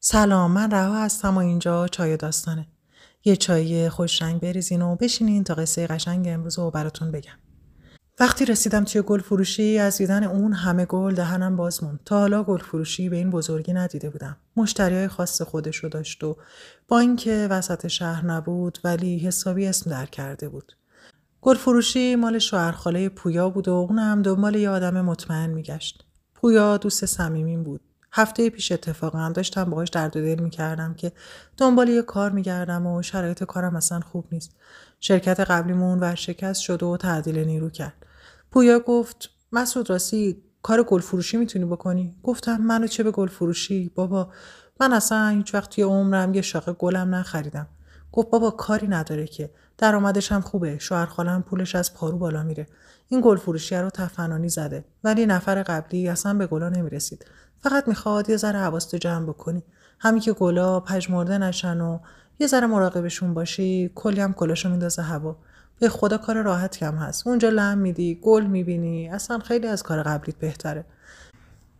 سلام، من رها هستم و اینجا چای داستانه. یه چای خوش رنگ بریزین و بشینین تا قصه قشنگ امروز رو براتون بگم. وقتی رسیدم توی گل فروشی از دیدن اون همه گل دهنم باز موند. تا حالا گل فروشی به این بزرگی ندیده بودم. مشتریای خاص خودش رو داشت و با اینکه وسط شهر نبود ولی حسابی اسم در کرده بود. گل فروشی مال شوهرخاله پویا بود و اونم دنبال یه آدم مطمئن میگشت. پویا دوست صمیمیم بود. هفته پیش اتفاقا داشتم باهاش درد و دل میکردم که دنبال یه کار میگردم و شرایط کارم اصلا خوب نیست. شرکت قبلیمون ورشکست شد و تعدیل نیرو کرد. پویا گفت مسعود راستی کار گل فروشی میتونی بکنی؟ گفتم منو چه به گل فروشی؟ بابا من اصلا هیچ وقت توی عمرم یه شاخه گلم نخریدم. گفت بابا کاری نداره که درآمدش هم خوبه، شوهر خالم پولش از پارو بالا میره. این گل فروشی رو تفننی زده ولی نفر قبلی اصلا به گلا نمیرسید. فقط میخواد یه ذره حواست جمع بکنی، همین که گلا پژمرده نشن و یه ذره مراقبشون باشی. کلی هم کلاشو میندازه هوا. به خدا کار راحت کم هست، اونجا لم میدی گل میبینی، اصلا خیلی از کار قبلیت بهتره.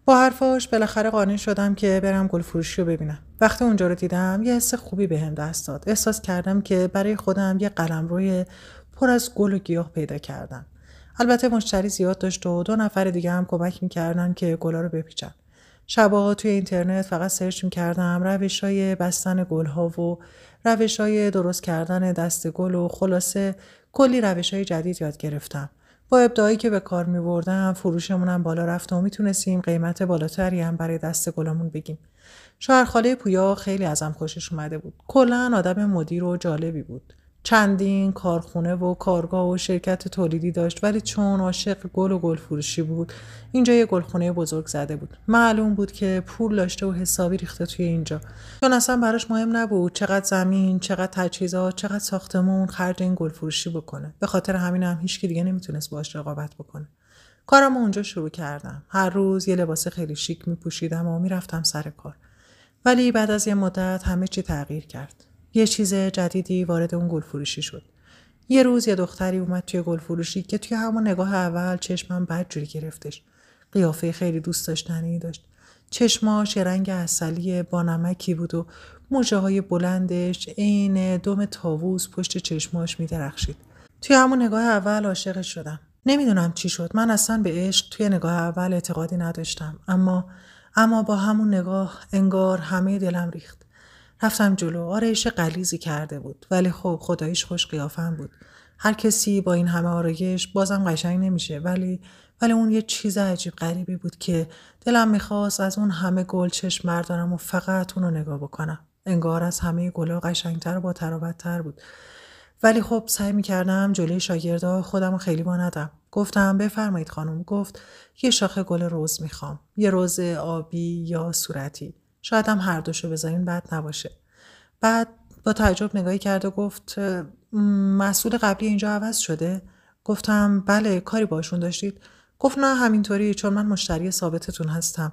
با حرفاش بالاخره قانع شدم که برم گل فروشی رو ببینم. وقتی اونجا رو دیدم یه حس خوبی بهم دست داد. احساس کردم که برای خودم یه قلمروی پر از گل و گیاه پیدا کردم. البته مشتری زیاد داشت و 2 نفر دیگه هم کمک میکردن که گلا رو بپیچن. شبا توی اینترنت فقط سرچ میکردم روش‌های بستن گل‌ها و روش‌های درست کردن دست گل و خلاصه کلی روش‌های جدید یاد گرفتم. با ابداعی که به کار می‌بردم فروشمونم بالا رفت و میتونستیم قیمت بالاتری هم برای دست گلامون بگیم. شوهرخاله پویا خیلی ازم خوشش اومده بود. کلاً آدم مدیر و جالبی بود. چندین کارخونه و کارگاه و شرکت تولیدی داشت ولی چون عاشق گل و گل فروشی بود اینجا یه گلخونه بزرگ زده بود. معلوم بود که پول داشته و حسابی ریخته توی اینجا. چون اصلا براش مهم نبود چقدر زمین، چقدر تجهیزات، چقدر ساختمون خرج این گل فروشی بکنه. به خاطر همین هم هیچکی دیگه نمیتونست باهاش رقابت بکنه. کارمو اونجا شروع کردم. هر روز یه لباس خیلی شیک میپوشیدم و میرفتم سر کار. ولی بعد از یه مدت همه چی تغییر کرد. یه چیز جدیدی وارد اون گل فروشی شد. یه روز یه دختری اومد توی گل فروشی که توی همون نگاه اول چشمم بدجوری گرفتش. قیافه خیلی دوست داشتنی داشت. چشماش یه رنگ عسلی با نمکی بود و موجه های بلندش عین دم طاووس پشت چشماش میدرخشید. توی همون نگاه اول عاشقش شدم. نمیدونم چی شد. من اصلا به عشق توی نگاه اول اعتقادی نداشتم. اما با همون نگاه انگار همه دلم ریخت. رفتم جلو. آرایش غلیظی کرده بود ولی خب خداییش خوش قیافم بود. هر کسی با این همه آرایش بازم قشنگ نمیشه ولی اون یه چیز عجیب غریبی بود که دلم میخواست از اون همه گل چشم بردارم و فقط اون رو نگاه بکنم. انگار از همه گلا قشنگتر و با تراوت‌تر بود. ولی خب سعی می‌کردم جلوی شاگردا خودم رو خیلی با ندم. گفتم بفرمایید خانم. گفت یه شاخه گل رز میخوام. یه رز آبی یا صورتی. شاید هم هر دوشو بذارین بد نباشه. بعد با تعجب نگاهی کرد و گفت مسئول قبلی اینجا عوض شده؟ گفتم بله، کاری باشون داشتید؟ گفت نه همینطوری، چون من مشتری ثابتتون هستم.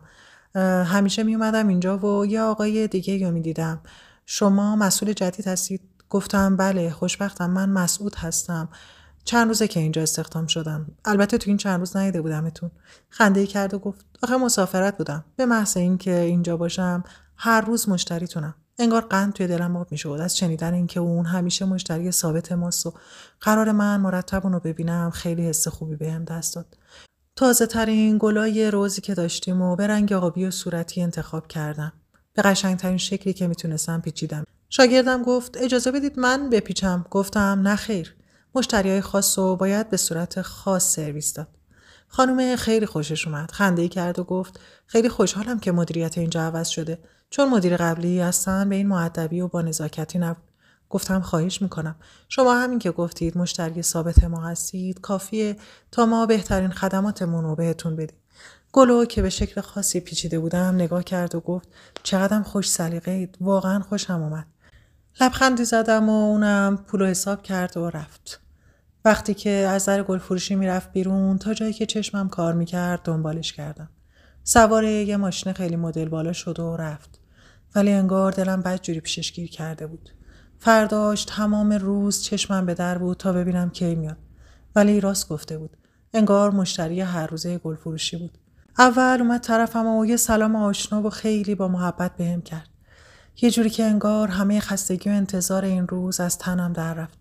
همیشه می اومدم اینجا و یه آقای دیگه رو می دیدم. شما مسئول جدید هستید؟ گفتم بله، خوشبختم، من مسعود هستم. چند روزه که اینجا استخدام شدم. البته تو این چند روز ندیده بودمتون. خنده‌ای کرد و گفت آخه مسافرت بودم. به محض اینکه اینجا باشم هر روز مشتریتونم. انگار قند توی دلم آب میشد از شنیدن اینکه اون همیشه مشتری ثابت ماست و قرار من مرتب اونو ببینم. خیلی حس خوبی بهم دست داد. تازه ترین گلای روزی که داشتیم و به رنگ آبی و صورتی انتخاب کردم. به قشنگ ترین شکلی که میتونستم پیچیدم. شاگردم گفت اجازه بدید من بپیچم. گفتم نه خیر. مشتریای خاص رو باید به صورت خاص سرویس داد. خانم خیلی خوشش اومد. خنده‌ای کرد و گفت خیلی خوشحالم که مدیریت اینجا عوض شده. چون مدیر قبلی اصلا به این مؤدبی و با نزاکتی نبود. گفتم خواهش میکنم. شما همین که گفتید مشتری ثابت ما هستید کافیه تا ما بهترین خدماتمون رو بهتون بدیم. گلو که به شکل خاصی پیچیده بودم نگاه کرد و گفت چقدرم خوش سلیقه‌اید. واقعا خوشم اومد. لبخندی زدم و اونم پولو حساب کرد و رفت. وقتی که از در گل فروشی میرفت بیرون تا جایی که چشمم کار میکرد دنبالش کردم. سوار یه ماشین خیلی مدل بالا شد و رفت. ولی انگار دلم بدجوری پیشش گیر کرده بود. فرداش تمام روز چشمم به در بود تا ببینم کی میاد. ولی راست گفته بود. انگار مشتری هر روزه گل فروشی بود. اول اومد طرفم و یه سلام آشنا و خیلی با محبت بهم کرد. یه جوری که انگار همه خستگی و انتظار این روز از تنم در رفت.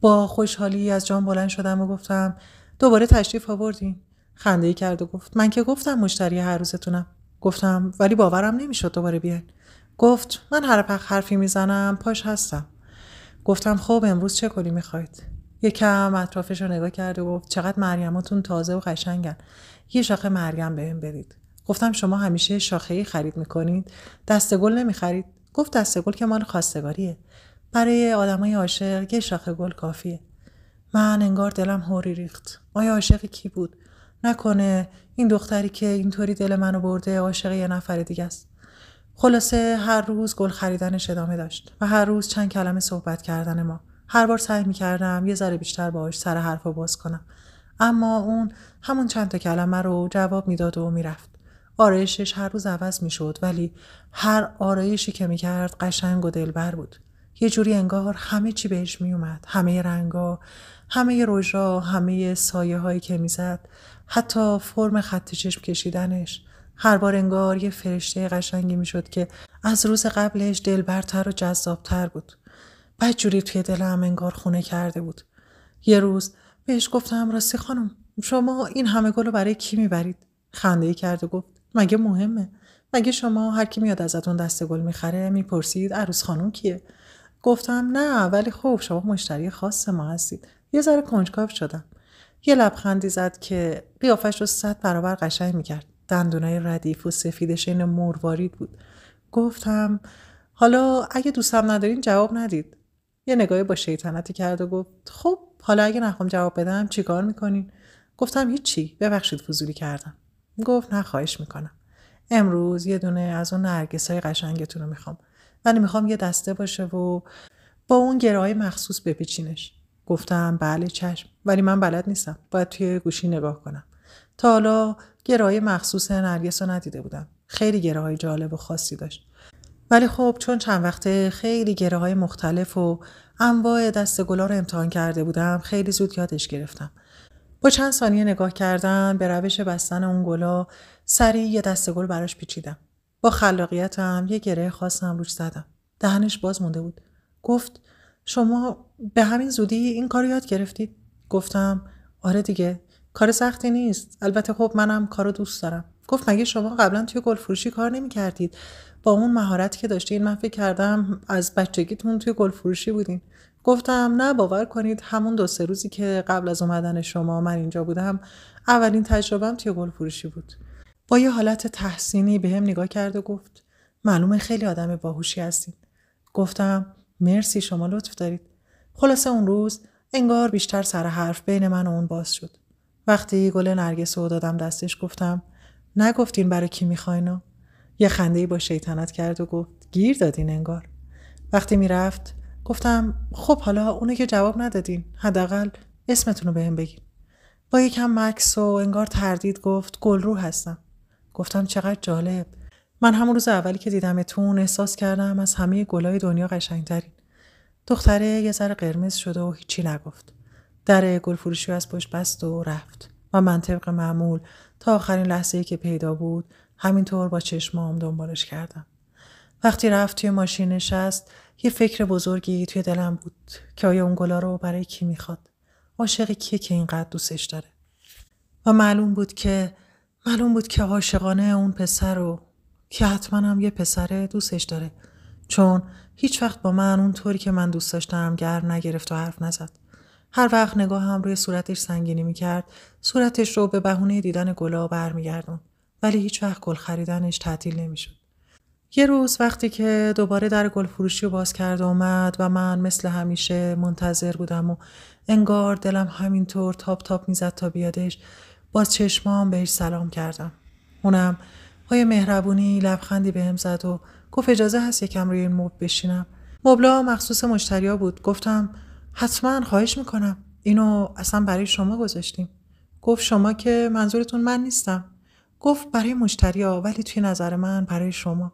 با خوشحالی از جام بلند شدم و گفتم دوباره تشریف آوردین. خنده‌ای کرد و گفت من که گفتم مشتری هر روزتونم. گفتم ولی باورم نمیشد دوباره بیاین. گفت من هر وقت حرفی میزنم پاش هستم. گفتم خب امروز چه کلی میخواید؟ یکم اطرافش رو نگاه کرد و گفت چقدر مریماتون تازه و قشنگن. یه شاخه مریم بهم بدید. گفتم شما همیشه شاخه‌ای خرید میکنید؟ دسته گل نمیخرید؟ گفت دسته گل که مال خواستگاریه. برای آدمای عاشق یه شاخه گل کافیه. من انگار دلم هوری ریخت. آیا عاشق کی بود؟ نکنه این دختری که اینطوری دل منو برده عاشق یه نفر دیگه است. خلاصه هر روز گل خریدنش ادامه داشت و هر روز چند کلمه صحبت کردن ما. هر بار سعی می‌کردم یه ذره بیشتر باهاش سر حرفا باز کنم، اما اون همون چند تا کلمه رو جواب میداد و میرفت. آرایشش هر روز عوض میشد، ولی هر آرایشی که میکرد قشنگ و دلبر بود. یه جوری انگار همه چی بهش میومد، همه رنگا، همه رژا، همه سایه هایی که میزد، حتی فرم خط چشم کشیدنش. هر بار انگار یه فرشته قشنگی میشد که از روز قبلش دلبرتر و جذابتر بود. بدجوری توی دلم انگار خونه کرده بود. یه روز بهش گفتم راستی خانم شما این همه گل رو برای کی میبرید؟ خنده‌ای کرد و گفت مگه مهمه؟ مگه شما هر کی میاد ازتون دسته گل میخره میپرسید عروس خانم کیه؟ گفتم نه، ولی خب شما مشتری خاص ما هستید. یه ذره کنجکاو شدم. یه لبخندی زد که قیافش رو 100 برابر قشنگ میکرد. دندونای ردیف و سفیدش این مروارید بود. گفتم حالا اگه دوستم ندارین جواب ندید. یه نگاهی با شیطنتی کرد و گفت خب حالا اگه نخوام جواب بدم چیکار میکنین؟ گفتم هیچی، ببخشید فضولی کردم. گفت نه خواهش میکنم. امروز یه دونه از اون نرگسای قشنگتون رو میخوام، ولی میخوام یه دسته باشه و با اون گره‌های مخصوص بپیچینش. گفتم بله چشم، ولی من بلد نیستم، باید توی گوشی نگاه کنم. تا حالا گره‌های مخصوص نرگس رو ندیده بودم. خیلی گره‌های جالب و خاصی داشت. ولی خب چون چند وقته خیلی گره‌های مختلف و انواع دسته‌گلا رو امتحان کرده بودم، خیلی زود یادش گرفتم. با چند ثانیه نگاه کردن به روش بستن اون گلا، سریع یه دسته‌گل براش پیچیدم. با خلاقیتم یه گره خاصم روش زدم. دهنش باز مونده بود. گفت شما به همین زودی این کارو یاد گرفتید؟ گفتم آره دیگه، کار سختی نیست. البته خب منم کارو دوست دارم. گفت مگه شما قبلا توی گل فروشی کار نمی‌کردید؟ با اون مهارتی که داشتین من فکر کردم از بچگیتون توی گل فروشی بودین. گفتم نه باور کنید همون 2-3 روزی که قبل از اومدن شما من اینجا بودم اولین تجربه‌ام توی گل فروشی بود. با یه حالت تحسینی بهم نگاه کرد و گفت معلومه خیلی آدم باهوشی هستین. گفتم مرسی شما لطف دارید. خلاصه اون روز انگار بیشتر سر حرف بین من و اون باز شد. وقتی گل نرگس رو دادم دستش گفتم نگفتین برای کی میخواینو؟ یه خنده‌ای با شیطنت کرد و گفت گیر دادین انگار. وقتی میرفت گفتم خب حالا اونو که جواب ندادین، حداقل اسمتون رو بهم بگین. با یکم مکث و انگار تردید گفت گلرو هستم. گفتم چقدر جالب. من همون روز اولی که دیدمتون احساس کردم از همه گلای دنیا قشنگترین. دختره یه ذره قرمز شد و هیچی نگفت. در گل فروشی از پشت بست و رفت و من طبق معمول تا آخرین لحظه‌ای که پیدا بود همینطور با چشمام دنبالش کردم. وقتی رفت توی ماشین نشست یه فکر بزرگی توی دلم بود که آیا اون گلا رو برای کی میخواد؟ عاشق کیه که اینقدر دوستش داره؟ و معلوم بود که عاشقانه اون پسر رو که حتما هم یه پسر دوستش داره، چون هیچ وقت با من اون طوری که من دوست داشتم گرم نگرفت و حرف نزد. هر وقت نگاهم روی صورتش سنگینی میکرد صورتش رو به بهونه دیدن گلا برمیگردون، ولی هیچ وقت گل خریدنش تعطیل نمیشد. یه روز وقتی که دوباره در گل فروشی رو باز کرد و اومد و من مثل همیشه منتظر بودم و انگار دلم همینطور تاپ تاپ میزد تا بیادش، باز چشمام بهش سلام کردم. اونم پای مهربونی لبخندی بهم زد و گفت اجازه هست یکم روی این مبل بشینم؟ مبلا مخصوص مشتریا بود. گفتم حتما خواهش میکنم، اینو اصلا برای شما گذاشتیم. گفت شما که منظورتون من نیستم. گفت برای مشتریا، ولی توی نظر من برای شما.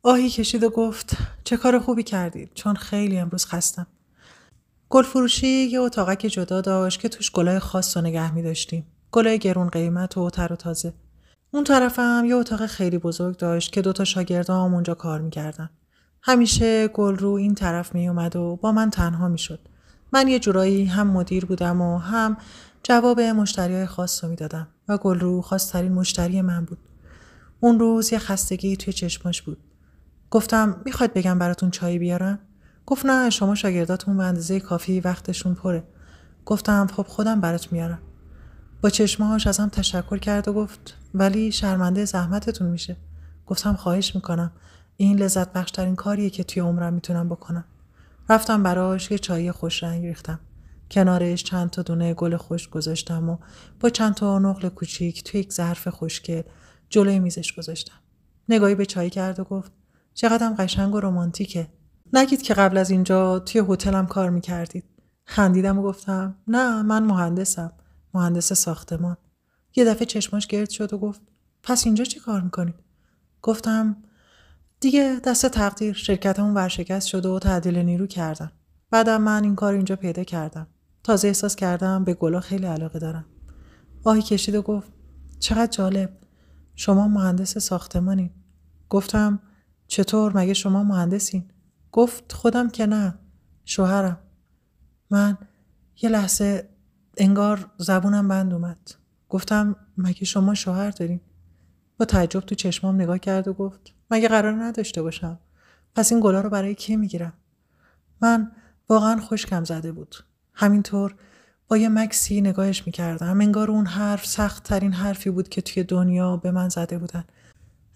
آهی کشید و گفت چه کار خوبی کردید، چون خیلی امروز خستم. گل فروشی یه اتاقک جدا داشت که توش گلای خاص رو نگه می داشتیم. گلای گرون قیمت و تر و تازه. اون طرفم یه اتاق خیلی بزرگ داشت که 2 شاگردام اونجا کار میکردن. همیشه گلرو این طرف میومد و با من تنها میشد. من یه جورایی هم مدیر بودم و هم جواب مشتریای خاص رو میدادم و گلرو خاص‌ترین مشتری من بود. اون روز یه خستگی توی چشماش بود. گفتم میخواد بگم براتون چای بیارن؟ گفت نه، شما شاگرداتون به اندازه کافی وقتشون پره. گفتم خب خودم برات میارم. با چشمهاش ازم تشکر کرد و گفت ولی شرمنده زحمتتون میشه. گفتم خواهش میکنم، این لذت بخشترین کاریه که توی عمرم میتونم بکنم. رفتم براش یه چای خوش رنگ ریختم. کنارش چند تا دونه گل خوش گذاشتم و با چند تا نقل کوچیک توی یک ظرف خوشگل جلوی میزش گذاشتم. نگاهی به چای کرد و گفت چقدرم قشنگ و رمانتیکه. نگید که قبل از اینجا توی هتلم کار میکردید. خندیدم و گفتم نه، من مهندسم، مهندس ساختمان. یه دفعه چشماش گرد شد و گفت پس اینجا چی کار میکنید؟ گفتم دیگه دست تقدیر، شرکتمون ورشکست شد و تعدیل نیرو کردن. بعدم من این کار اینجا پیدا کردم. تازه احساس کردم به گلا خیلی علاقه دارم. آهی کشید و گفت چقدر جالب، شما مهندس ساختمانین. گفتم چطور، مگه شما مهندسین؟ گفت خودم که نه، شوهرم. من یه لحظه انگار زبونم بند اومد. گفتم مگه شما شوهر دارین؟ با تعجب تو چشمام نگاه کرد و گفت مگه قرار نداشته باشم؟ پس این گلا رو برای کی میگیرم؟ من واقعا خشکم زده بود. همینطور با یه مکسی نگاهش میکردم. انگار اون حرف سخت ترین حرفی بود که توی دنیا به من زده بودن.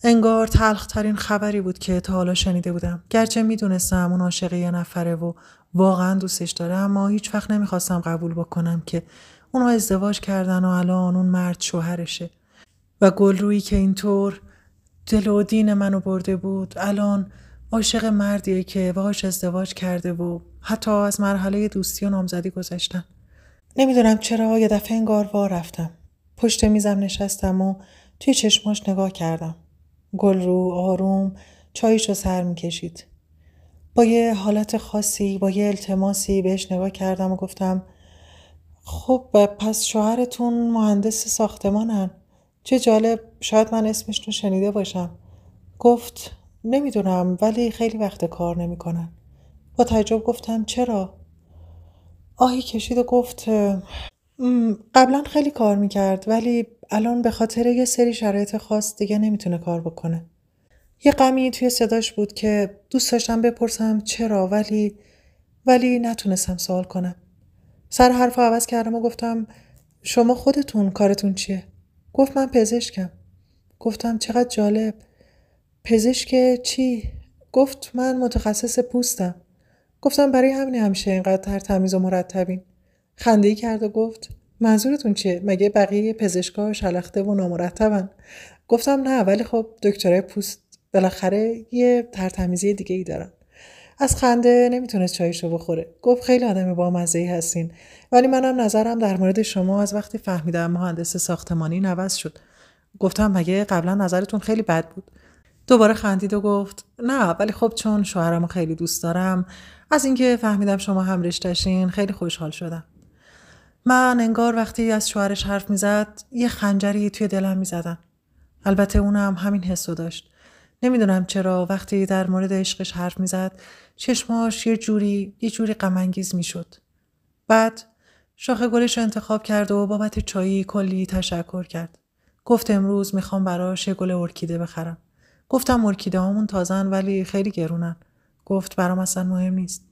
انگار تلخ ترین خبری بود که تا حالا شنیده بودم. گرچه میدونستم اون عاشق یه نفره و واقعا دوستش داره، اما هیچ وقت نمیخواستم قبول بکنم که اونها ازدواج کردن و الان اون مرد شوهرشه. و گلرویی که اینطور دل و دین منو برده بود الان عاشق مردیه که باهاش ازدواج کرده و حتی از مرحله دوستی و نامزدی گذشتن. نمیدونم چرا یه دفعه انگار وا رفتم. پشت میزم نشستم و توی چشماش نگاه کردم. گلرو آروم چایشو سر میکشید. با یه حالت خاصی، با یه التماسی بهش نگاه کردم و گفتم خب پس شوهرتون مهندس ساختمانن. چه جالب، شاید من اسمش رو شنیده باشم. گفت نمیدونم، ولی خیلی وقت کار نمیکنن. با تعجب گفتم چرا؟ آهی کشید و گفت قبلا خیلی کار میکرد ولی الان به خاطر یه سری شرایط خاص دیگه نمیتونه کار بکنه. یه غمی توی صداش بود که دوست داشتم بپرسم چرا، ولی نتونستم سوال کنم. سر حرف عوض کردم و گفتم شما خودتون کارتون چیه؟ گفت من پزشکم. گفتم چقدر جالب. پزشک چی؟ گفت من متخصص پوستم. گفتم برای همین همیشه اینقدر تمیز و مرتبین. خنده‌ای کرد و گفت منظورتون چیه؟ مگه بقیه پزشکا شلخته و نامرتبن؟ گفتم نه، ولی خب دکترای پوست بالاخره یه ترتمیزی دیگه ای دارن. از خنده نمیتونست چایشو بخوره. گفت خیلی آدم بامزه‌ای هستین، ولی منم نظرم در مورد شما از وقتی فهمیدم مهندس ساختمانی عوض شد. گفتم مگه قبلا نظرتون خیلی بد بود؟ دوباره خندید و گفت نه، ولی خب چون شوهرمو خیلی دوست دارم، از اینکه فهمیدم شما هم رشته‌شین خیلی خوشحال شدم. من انگار وقتی از شوهرش حرف میزد یه خنجری توی دلم میزدن. البته اونم همین حسو داشت. نمیدونم چرا وقتی در مورد عشقش حرف میزد چشماش یه جوری غم انگیز میشد. بعد شاخه گلش رو انتخاب کرد و بابت چایی کلی تشکر کرد. گفت امروز میخوام براش یه گل ارکیده بخرم. گفتم ارکیده هامون تازن ولی خیلی گرونن. گفت برام اصلا مهم نیست.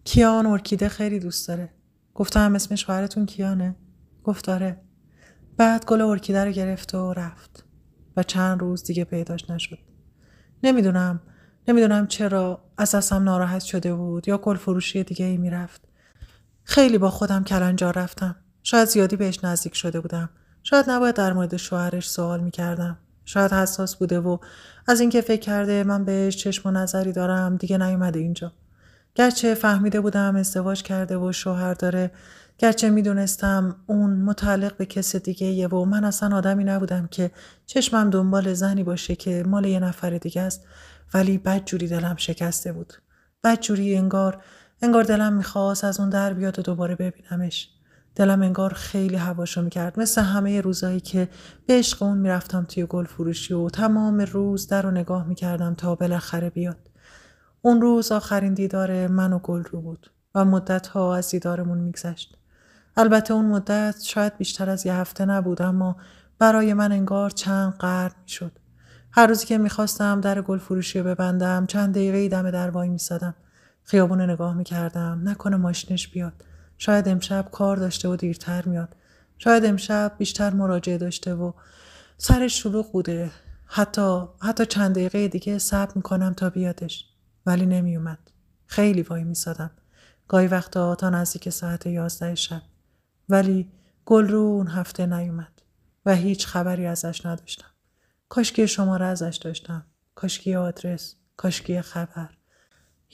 کیان ارکیده خیلی دوست داره. گفتم اسم شوهرتون کیانه؟ گفت آره. بعد گل ارکیده رو گرفت و رفت و چند روز دیگه پیداش نشد. نمیدونم چرا از دستم ناراحت شده بود یا گل فروشی دیگه ای میرفت. خیلی با خودم کلنجار رفتم. شاید زیادی بهش نزدیک شده بودم. شاید نباید در مورد شوهرش سوال میکردم. شاید حساس بوده و از اینکه فکر کرده من بهش چشم و نظری دارم دیگه نیومده اینجا. گرچه فهمیده بودم ازدواج کرده و شوهر داره، گرچه میدونستم اون متعلق به کس دیگه یه و من اصلا آدمی نبودم که چشمم دنبال زنی باشه که مال یه نفر دیگه است، ولی بدجوری دلم شکسته بود. بدجوری انگار دلم میخواست از اون در بیاد و دوباره ببینمش. دلم انگار خیلی هواشو میکرد، مثل همه روزایی که به عشق اون میرفتم توی گل فروشی و تمام روز در رو نگاه میکردم تا بالاخره بیاد. اون روز آخرین دیدار من و گلرو بود و مدت‌ها از دیدارمون میگذشت. البته اون مدت شاید بیشتر از 1 هفته نبود، اما برای من انگار چند قرن میشد. هر روزی که میخواستم در گل فروشی رو ببندم چند دقیقه دم در وای میسادم. خیابون نگاه میکردم، نکنه ماشینش بیاد. شاید امشب کار داشته و دیرتر میاد. شاید امشب بیشتر مراجعه داشته و سرش شلوغ بوده. حتی چند دقیقه دیگه صبر میکنم تا بیادش. ولی نمیومد. خیلی وای میسادم. گاهی وقتا تا نزدیک ساعت 11 شب. ولی گلرو اون هفته نیومد و هیچ خبری ازش نداشتم. کاشکی شماره ازش داشتم. کاشکی آدرس. کاشکی خبر.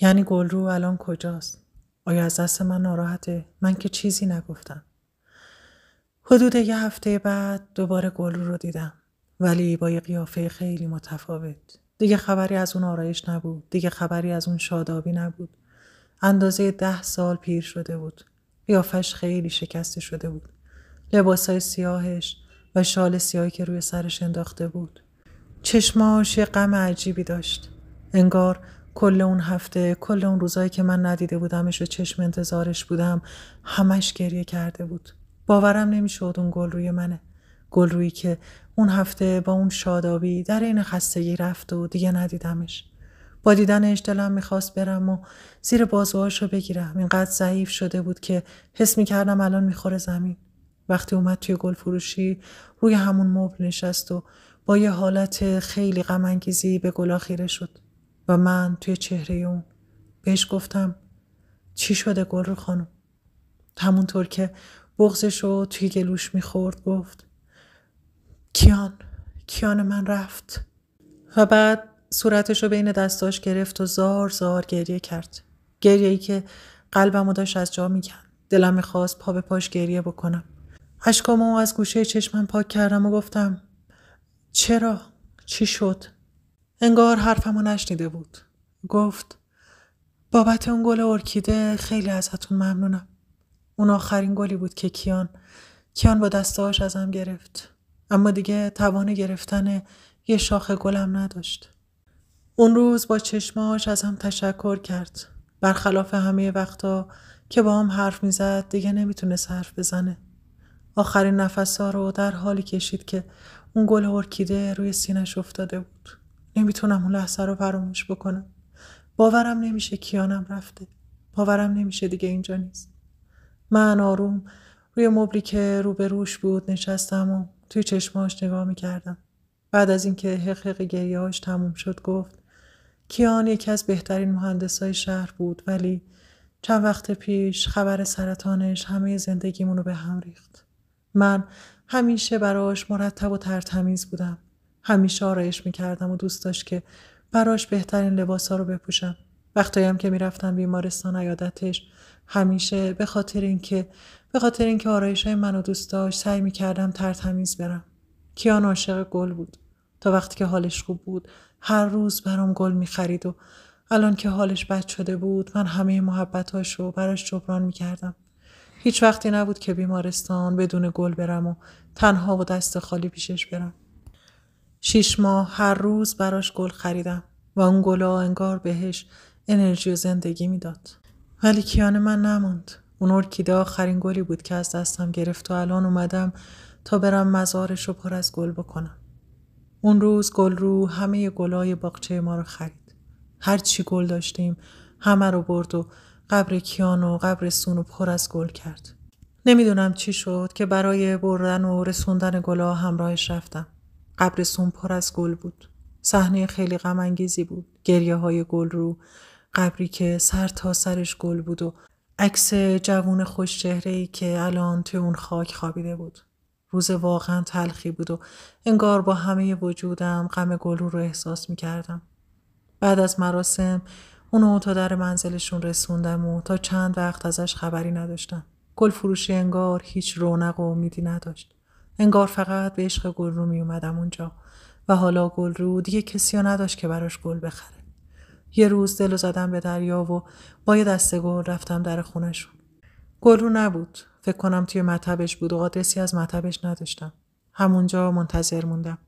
یعنی گلرو الان کجاست؟ آیا از دست من ناراحته؟ من که چیزی نگفتم. حدود 1 هفته بعد دوباره گلرو رو دیدم. ولی با یه قیافه خیلی متفاوت. دیگه خبری از اون آرایش نبود. دیگه خبری از اون شادابی نبود. اندازه 10 سال پیر شده بود. قیافش خیلی شکسته شده بود. لباسای سیاهش و شال سیاهی که روی سرش انداخته بود. چشماش یه غم عجیبی داشت. انگار کل اون هفته، کل اون روزایی که من ندیده بودمش و چشم انتظارش بودم، همش گریه کرده بود. باورم نمیشد اون گلروی منه. گلرویی که اون هفته با اون شادابی در این خستگی رفت و دیگه ندیدمش. با دیدنش دلم میخواست برم و زیر بازوهاشو بگیرم. اینقدر ضعیف شده بود که حس میکردم الان میخوره زمین. وقتی اومد توی گل فروشی روی همون مبل نشست و با یه حالت خیلی غم انگیزی به گلا خیره شد و من توی چهره اون بهش گفتم چی شده گلرو خانم؟ همونطور که بغضشو توی گلوش میخورد گفت کیان من رفت. و بعد صورتشو بین دستاش گرفت و زار زار گریه کرد. گریه‌ای که قلبمو داشت از جا میکند. دلم میخواست پا به پاش گریه بکنم. اشکامو از گوشه چشمم پاک کردم و گفتم چرا؟ چی شد؟ انگار حرفمو نشنیده بود. گفت بابت اون گل ارکیده خیلی ازتون ممنونم. اون آخرین گلی بود که کیان با دستاش ازم گرفت. اما دیگه توان گرفتن یه شاخه گلم نداشت. اون روز با چشماش ازم تشکر کرد. برخلاف همه وقتا که با هم حرف میزد دیگه نمیتونست حرف بزنه. آخرین نفسا رو در حالی کشید که اون گل ارکیده روی سینش افتاده بود. نمیتونم اون لحظه رو فراموش بکنم. باورم نمیشه کیانم رفته. باورم نمیشه دیگه اینجا نیست. من آروم روی مبلی که روبروش بود نشستم و توی چشماش نگاه میکردم. بعد از اینکه حقیق گریه‌هاش تموم شد گفت کیان یکی از بهترین مهندسای شهر بود، ولی چند وقت پیش خبر سرطانش همه زندگیمونو به هم ریخت. من همیشه براش مرتب و ترتمیز بودم. همیشه آرایش میکردم و دوست داشت که براش بهترین لباسا رو بپوشم. وقتایی هم که میرفتم بیمارستان عیادتش همیشه به خاطر اینکه آرایشای منو دوست داشت سعی میکردم ترتمیز برم. کیان عاشق گل بود. تا وقتی که حالش خوب بود هر روز برام گل میخرید و الان که حالش بد شده بود من همه محبتاشو براش جبران میکردم. هیچ وقتی نبود که بیمارستان بدون گل برم و تنها و دست خالی پیشش برم. 6 ماه هر روز براش گل خریدم و اون گلا انگار بهش انرژی و زندگی میداد. ولی کیان من نموند. اون ارکیده آخرین گلی بود که از دستم گرفت و الان اومدم تا برم مزارش رو پر از گل بکنم. اون روز گلرو همه گلای باغچه ما رو خرید. هر چی گل داشتیم همه رو برد و قبر کیان و قبر سون رو پر از گل کرد. نمیدونم چی شد که برای بردن و رسوندن گلا همراهش رفتم. قبر سون پر از گل بود. صحنه خیلی غم انگیزی بود. گریه های گلرو، قبری که سر تا سرش گل بود و عکس جوون خوش چهره‌ای که الان توی اون خاک خوابیده بود. روز واقعا تلخی بود و انگار با همه وجودم غم گلرو رو احساس می‌کردم. بعد از مراسم اونو تا در منزلشون رسوندم و تا چند وقت ازش خبری نداشتم. گل فروشی انگار هیچ رونق و امیدی نداشت. انگار فقط به عشق گلرو می اومدم اونجا و حالا گلرو دیگه کسی رو نداشت که براش گل بخره. یه روز دلو زدم به دریا و با یه دسته گل رفتم در خونشون. گلرو نبود. فکر کنم توی مطبش بود و آدرسی از مطبش نداشتم. همونجا منتظر موندم.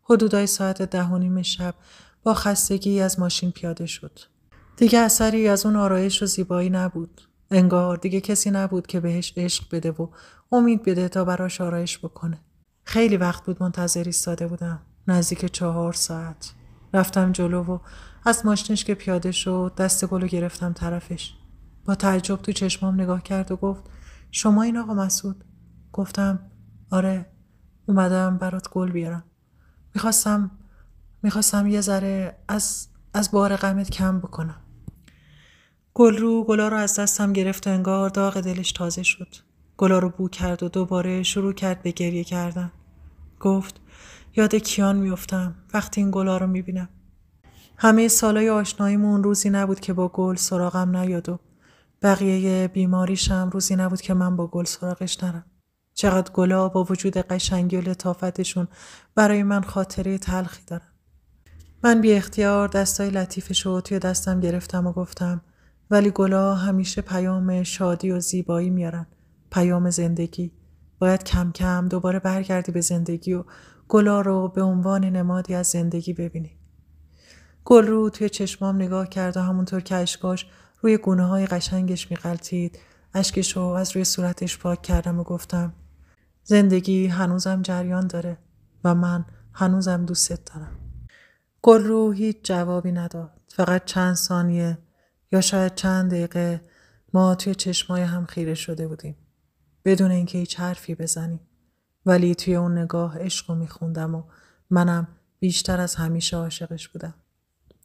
حدودای ساعت 10:30 شب با خستگی از ماشین پیاده شد. دیگه اثری از اون آرایش و زیبایی نبود. انگار دیگه کسی نبود که بهش عشق بده و امید بده تا براش آرایش بکنه. خیلی وقت بود منتظر ایستاده بودم. نزدیک 4 ساعت. رفتم جلو و از ماشینش که پیاده شد دست گلو گرفتم طرفش. با تعجب تو چشمام نگاه کرد و گفت شما این آقا مسعود؟ گفتم آره، اومدم برات گل بیارم. میخواستم یه ذره از بار غمت کم بکنم. گلرو گلا رو از دستم گرفت و انگار داغ دلش تازه شد. گلا رو بو کرد و دوباره شروع کرد به گریه کردن. گفت یاد کیان میافتم وقتی این گلا رو میبینم. همه سالای آشناییمون روزی نبود که با گل سراغم نیاد و بقیه بیماریشم روزی نبود که من با گل سراغش نرم. چقدر گلا با وجود قشنگی و لطافتشون برای من خاطره تلخی دارن. من بی اختیار دستای لطیفشو توی دستم گرفتم و گفتم ولی گلا همیشه پیام شادی و زیبایی میارن. پیام زندگی. باید کم کم دوباره برگردی به زندگی و گلا رو به عنوان نمادی از زندگی ببینی. گلرو توی چشمام نگاه کرد و همونطور که اشکاش روی گونه های قشنگش میغلطید اشکشو از روی صورتش پاک کردم و گفتم زندگی هنوزم جریان داره و من هنوزم دوستت دارم. گلرو هیچ جوابی نداد. فقط چند ثانیه یا شاید چند دقیقه ما توی چشمای هم خیره شده بودیم بدون اینکه هیچ حرفی بزنیم. ولی توی اون نگاه عشقو میخوندم و منم بیشتر از همیشه عاشقش بودم.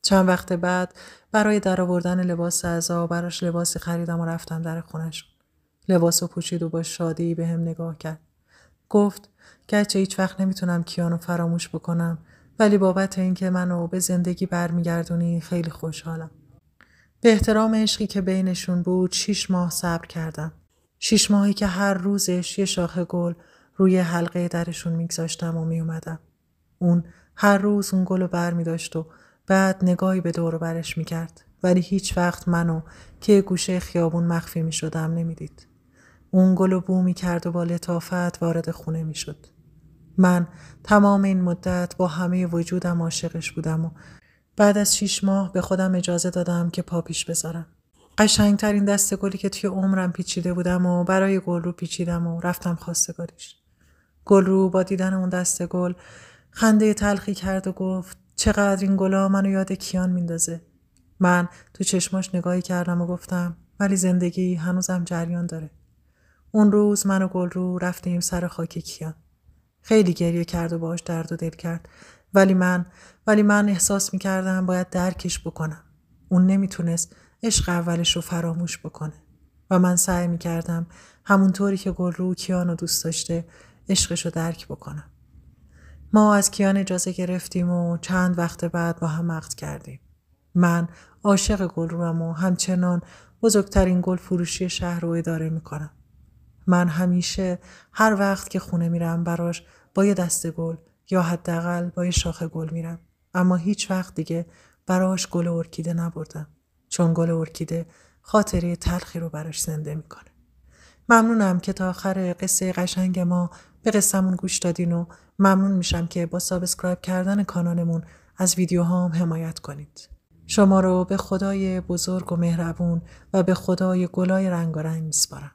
چند وقت بعد برای درآوردن لباس عزا براش لباسی خریدم و رفتم در خونه‌شون. لباسو پوشید و با شادی به هم نگاه کرد. گفت گرچه هیچ وقت نمیتونم کیانو فراموش بکنم ولی بابت اینکه منو به زندگی برمیگردونی خیلی خوشحالم. به احترام عشقی که بینشون بود 6 ماه صبر کردم. 6 ماهی که هر روزش یه شاخه گل روی حلقه درشون میگذاشتم و میومدم. اون هر روز اون گلو بر میداشت و بعد نگاهی به دور و برش میکرد ولی هیچ وقت منو که گوشه خیابون مخفی میشدم نمیدید. اون گلو بو میکرد و با لطافت وارد خونه میشد. من تمام این مدت با همه وجودم عاشقش بودم و بعد از 6 ماه به خودم اجازه دادم که پا پیش بذارم. قشنگترین دسته گلی که توی عمرم پیچیده بودم و برای گلرو پیچیدم و رفتم خواستگاریش. گلرو با دیدن اون دسته گل خنده تلخی کرد و گفت چقدر این گلا منو یاد کیان میندازه. من تو چشماش نگاهی کردم و گفتم ولی زندگی هنوزم جریان داره. اون روز من و گلرو رفتیم سر خاک کیان. خیلی گریه کرد و باهاش درد و دل کرد ولی من احساس میکردم باید درکش بکنم. اون نمیتونست عشق اولش رو فراموش بکنه و من سعی میکردم همونطوری که گلرو کیانو دوست داشته عشقش رو درک بکنم. ما از کیان اجازه گرفتیم و چند وقت بعد با هم عقد کردیم. من عاشق گلروام و همچنان بزرگترین گل فروشی شهر رو اداره میکنم. من همیشه هر وقت که خونه میرم براش با یه دسته گل یا حداقل با یه شاخه گل میرم. اما هیچ وقت دیگه براش گل ارکیده نبردم چون گل ارکیده خاطره تلخی رو براش زنده میکنه. ممنونم که تا آخر قصه قشنگ ما به قصه‌مون گوش دادین و ممنون میشم که با سابسکرایب کردن کانالمون از ویدیوهام حمایت کنید. شما رو به خدای بزرگ و مهربون و به خدای گلای رنگارنگ میسپارم.